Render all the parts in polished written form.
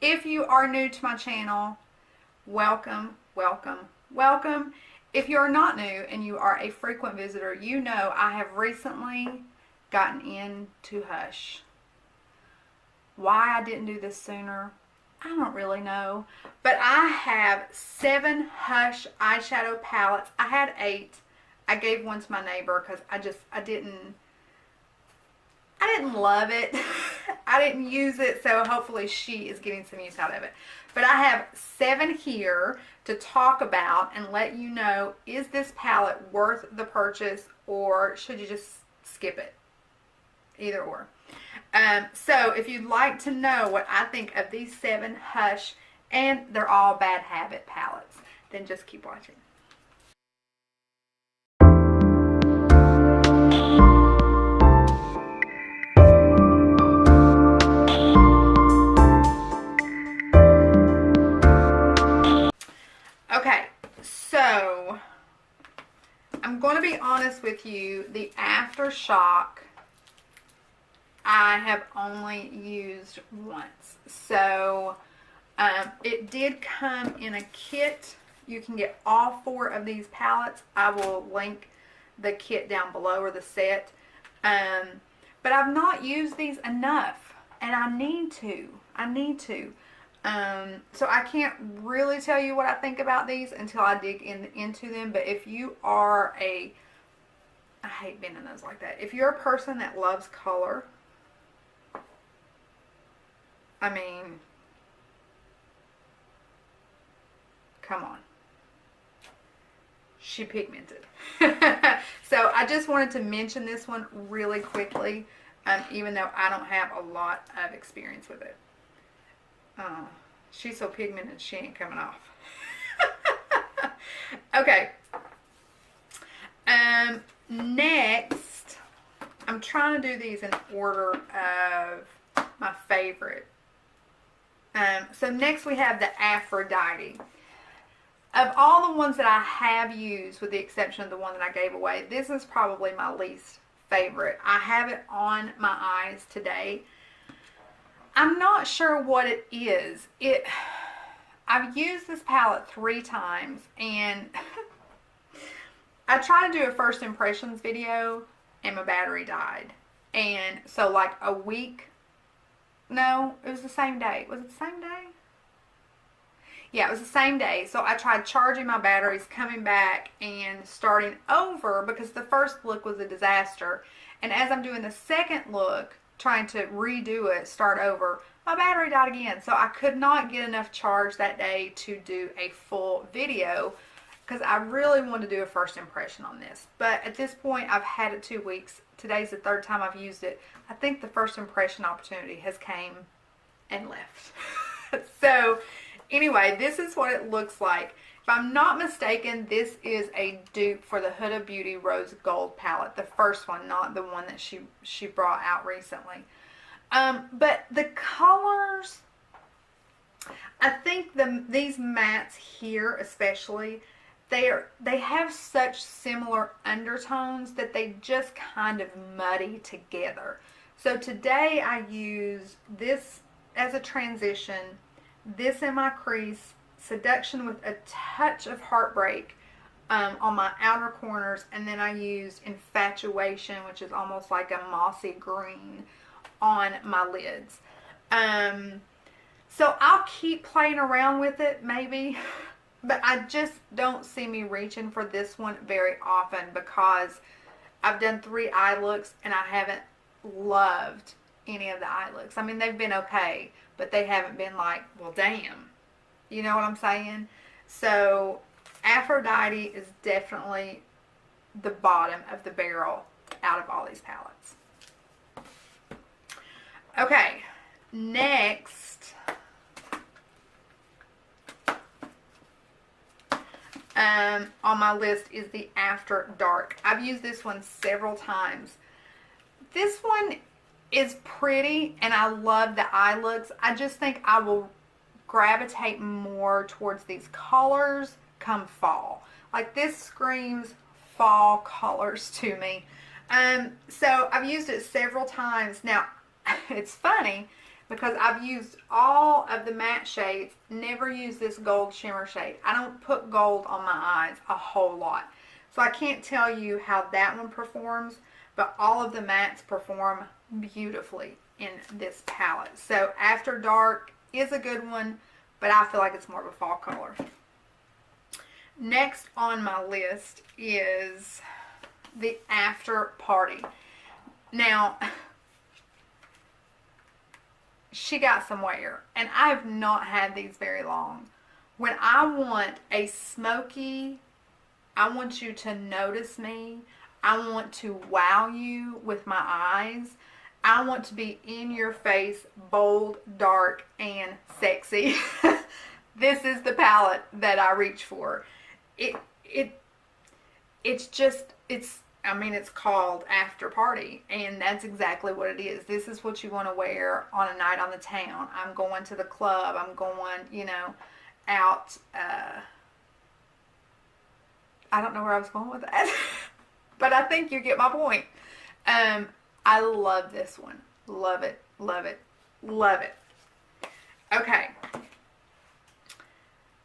If you are new to my channel, welcome, welcome, welcome. If you are not new and you are a frequent visitor, you know I have recently gotten into Hush. Why I didn't do this sooner, I don't really know. But I have 7 Hush eyeshadow palettes. I had 8. I gave one to my neighbor because I didn't love it. I didn't use it, so hopefully she is getting some use out of it. But I have 7 here to talk about and let you know, is this palette worth the purchase or should you just skip it? Either or. So if you'd like to know what I think of these 7 Hush, and they're all Bad Habit palettes, then just keep watching. Okay, so I'm going to be honest with you, the Aftershock I have only used once. So it did come in a kit. You can get all 4 of these palettes. I will link the kit down below, or the set. But I've not used these enough, and I need to. So I can't really tell you what I think about these until I dig into them. But if you are I hate bending those like that. If you're a person that loves color, I mean, come on. She pigmented. So I just wanted to mention this one really quickly, even though I don't have a lot of experience with it. She's so pigmented, she ain't coming off. Okay. Next, I'm trying to do these in order of my favorite. So next we have the Aphrodite. Of all the ones that I have used, with the exception of the one that I gave away, this is probably my least favorite. I have it on my eyes today. I'm not sure what it is. I've used this palette 3 times, and I tried to do a first impressions video and my battery died. And so like a week, no, it was the same day. Was it the same day? Yeah, it was the same day. So I tried charging my batteries, coming back, and starting over because the first look was a disaster. And as I'm doing the second look, trying to redo it, start over, my battery died again. So I could not get enough charge that day to do a full video because I really wanted to do a first impression on this. But at this point, I've had it 2 weeks. Today's the 3rd time I've used it. I think the first impression opportunity has came and left. So anyway, this is what it looks like. If I'm not mistaken, this is a dupe for the Huda Beauty Rose Gold palette. The first one, not the one that she brought out recently. But the colors, I think these mattes here especially, they have such similar undertones that they just kind of muddy together. So today I use this as a transition, this in my crease, Seduction with a touch of Heartbreak on my outer corners, and then I used Infatuation, which is almost like a mossy green, on my lids. So I'll keep playing around with it maybe, but I just don't see me reaching for this one very often because I've done 3 eye looks and I haven't loved any of the eye looks. I mean, they've been okay, but they haven't been like, well, damn. You know what I'm saying? So Aphrodite is definitely the bottom of the barrel out of all these palettes. Okay, next, on my list is the After Dark. I've used this one several times. This one is pretty and I love the eye looks. I just think I will gravitate more towards these colors come fall. Like, this screams fall colors to me. So I've used it several times. Now, it's funny because I've used all of the matte shades, never used this gold shimmer shade. I don't put gold on my eyes a whole lot. So I can't tell you how that one performs, but all of the mattes perform beautifully in this palette. So After Dark is a good one, but I feel like it's more of a fall color. Next on my list is the After Party. Now, she got some wear, and I have not had these very long. When I want a smoky, I want you to notice me, I want to wow you with my eyes, I want to be in your face, bold, dark, and sexy. This is the palette that I reach for. I mean, it's called After Party, and that's exactly what it is. This is what you want to wear on a night on the town. I'm going to the club. I'm going, you know, out. I don't know where I was going with that, but I think you get my point. I love this one. Love it, love it, love it. Okay.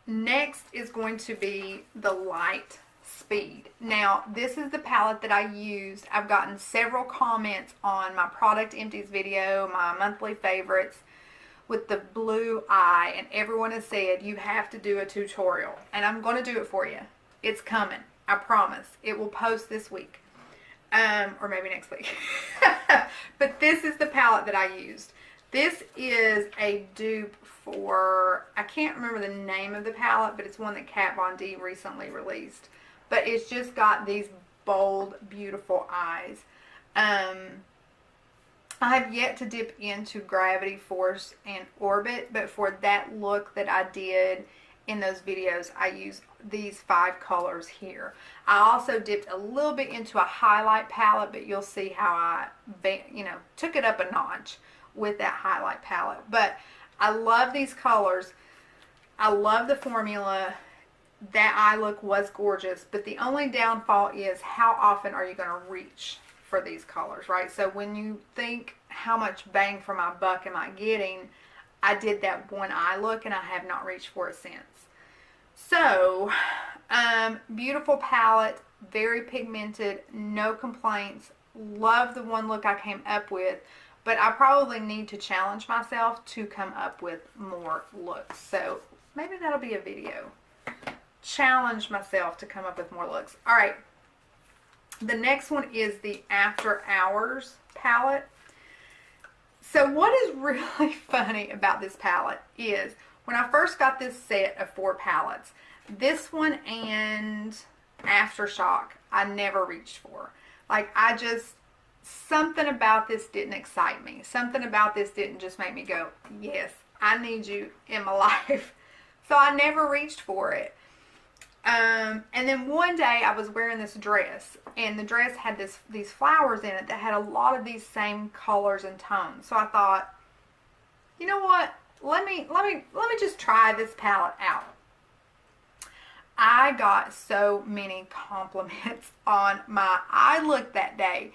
Next is going to be the Lightspeed. Now, this is the palette that I used. I've gotten several comments on my Product Empties video, my monthly favorites, with the blue eye, and everyone has said you have to do a tutorial, and I'm going to do it for you. It's coming. I promise. It will post this week. Or maybe next week. But this is the palette that I used. This is a dupe for, I can't remember the name of the palette, but it's one that Kat Von D recently released. But it's just got these bold, beautiful eyes. I have yet to dip into Gravity, Force, and Orbit, but for that look that I did in those videos, I used these 5 colors here. I also dipped a little bit into a highlight palette, but you'll see how I, took it up a notch with that highlight palette. But I love these colors. I love the formula. That eye look was gorgeous, but the only downfall is how often are you going to reach for these colors, right? So when you think how much bang for my buck am I getting, I did that one eye look and I have not reached for it since. So, beautiful palette, very pigmented, no complaints. Love the one look I came up with, but I probably need to challenge myself to come up with more looks. So maybe that'll be a video. Challenge myself to come up with more looks. All right. The next one is the After Hours palette. So what is really funny about this palette is when I first got this set of 4 palettes, this one and Aftershock I never reached for. Like, something about this didn't excite me. Something about this didn't just make me go, yes, I need you in my life. So I never reached for it. And then one day I was wearing this dress, and the dress had these flowers in it that had a lot of these same colors and tones. So I thought, you know what? Let me just try this palette out. I got so many compliments on my eye look that day.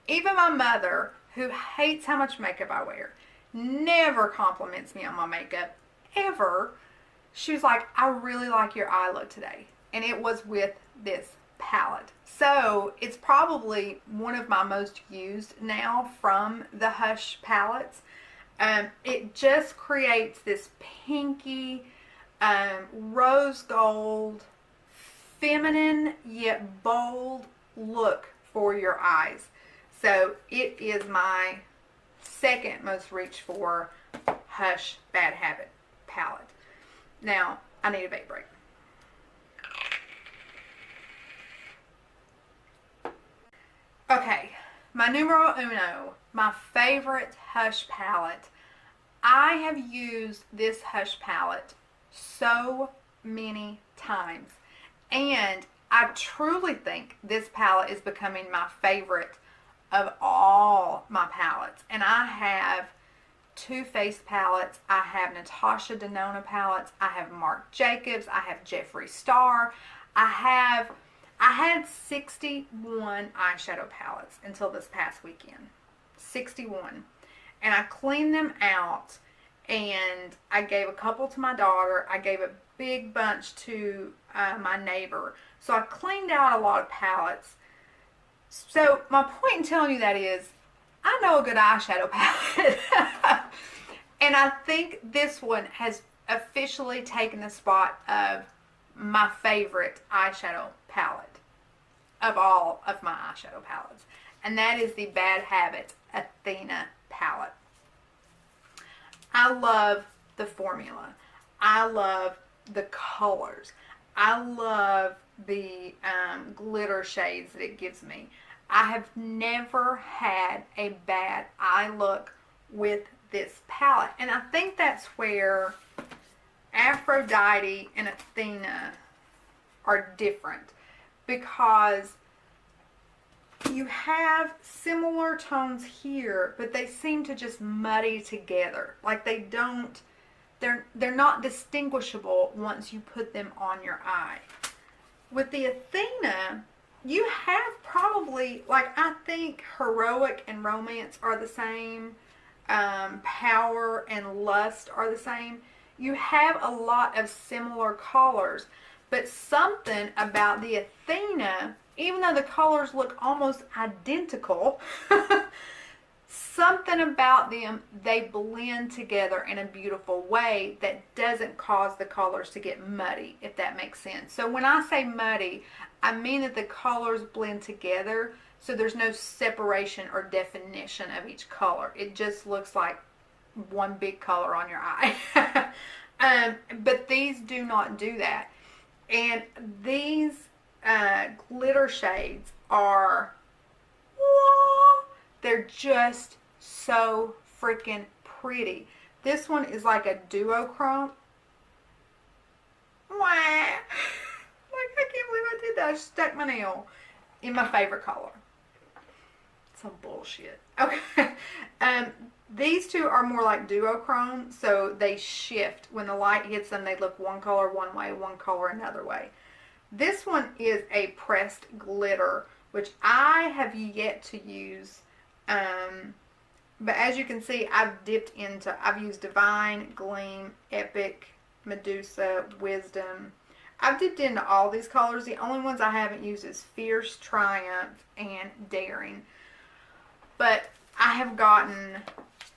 Even my mother, who hates how much makeup I wear, never compliments me on my makeup, ever. She was like, I really like your eye look today. And it was with this palette. So it's probably one of my most used now from the Hush palettes. It just creates this pinky, rose gold, feminine yet bold look for your eyes. So it is my second most reached for Hush Bad Habit palette. Now, I need a vape break. Okay, my numero uno, my favorite Hush palette. I have used this Hush palette so many times, and I truly think this palette is becoming my favorite of all my palettes. And I have Too Faced palettes, I have Natasha Denona palettes, I have Marc Jacobs, I have Jeffree Star, I had 61 eyeshadow palettes until this past weekend. 61. and I cleaned them out, and I gave a couple to my daughter. I gave a big bunch to my neighbor. So I cleaned out a lot of palettes. So my point in telling you that is, I know a good eyeshadow palette. And I think this one has officially taken the spot of my favorite eyeshadow palette of all of my eyeshadow palettes. And that is the Bad Habit Athena palette. I love the formula. I love the colors. I love the glitter shades that it gives me. I have never had a bad eye look with this palette. And I think that's where Aphrodite and Athena are different, because you have similar tones here, but they seem to just muddy together. Like they're not distinguishable once you put them on your eye. With the Athena, you have probably, like, I think Heroic and Romance are the same. Power and Lust are the same. You have a lot of similar colors, but something about the Athena, even though the colors look almost identical, something about them, they blend together in a beautiful way that doesn't cause the colors to get muddy, if that makes sense. So when I say muddy, I mean that the colors blend together, so there's no separation or definition of each color. It just looks like one big color on your eye. But these do not do that. And these glitter shades are, they're just so freaking pretty. This one is like a duochrome. Like, I can't believe I did that. I stuck my nail in my favorite color. Some bullshit. Okay. These two are more like duochrome, so they shift. When the light hits them, they look one color one way, one color another way. This one is a pressed glitter, which I have yet to use. But as you can see, I've used Divine, Gleam, Epic, Medusa, Wisdom. I've dipped into all these colors. The only ones I haven't used is Fierce, Triumph, and Daring. But I have gotten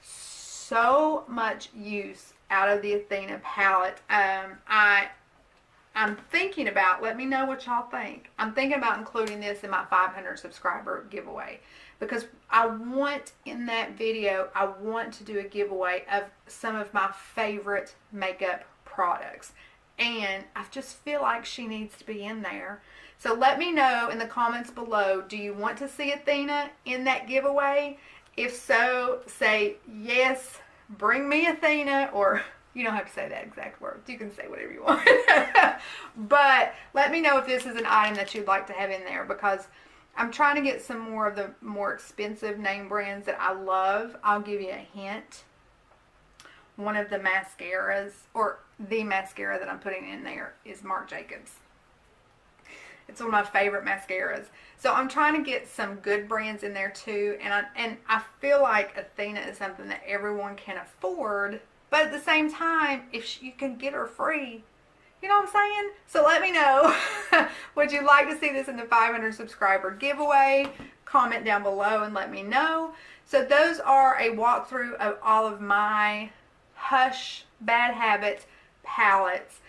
so much use out of the Athena palette. I'm thinking about, let me know what y'all think. I'm thinking about including this in my 500 subscriber giveaway, because I want, in that video, I want to do a giveaway of some of my favorite makeup products. And I just feel like she needs to be in there. So let me know in the comments below, do you want to see Athena in that giveaway? If so, say yes, bring me Athena, or you don't have to say that exact word. You can say whatever you want. But let me know if this is an item that you'd like to have in there, because I'm trying to get some more of the more expensive name brands that I love. I'll give you a hint. One of the mascaras, or the mascara that I'm putting in there, is Marc Jacobs. It's one of my favorite mascaras. So I'm trying to get some good brands in there too. And I feel like Athena is something that everyone can afford. But at the same time, if you can get her free, you know what I'm saying? So let me know. Would you like to see this in the 500 subscriber giveaway? Comment down below and let me know. So those are a walkthrough of all of my Hush Bad Habit palettes.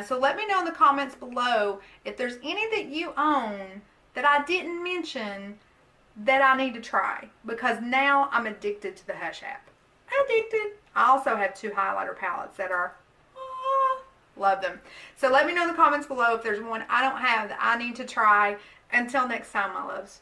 So let me know in the comments below if there's any that you own that I didn't mention that I need to try, because now I'm addicted to the Hush app. Addicted. I also have 2 highlighter palettes that are, love them. So let me know in the comments below if there's one I don't have that I need to try. Until next time, my loves.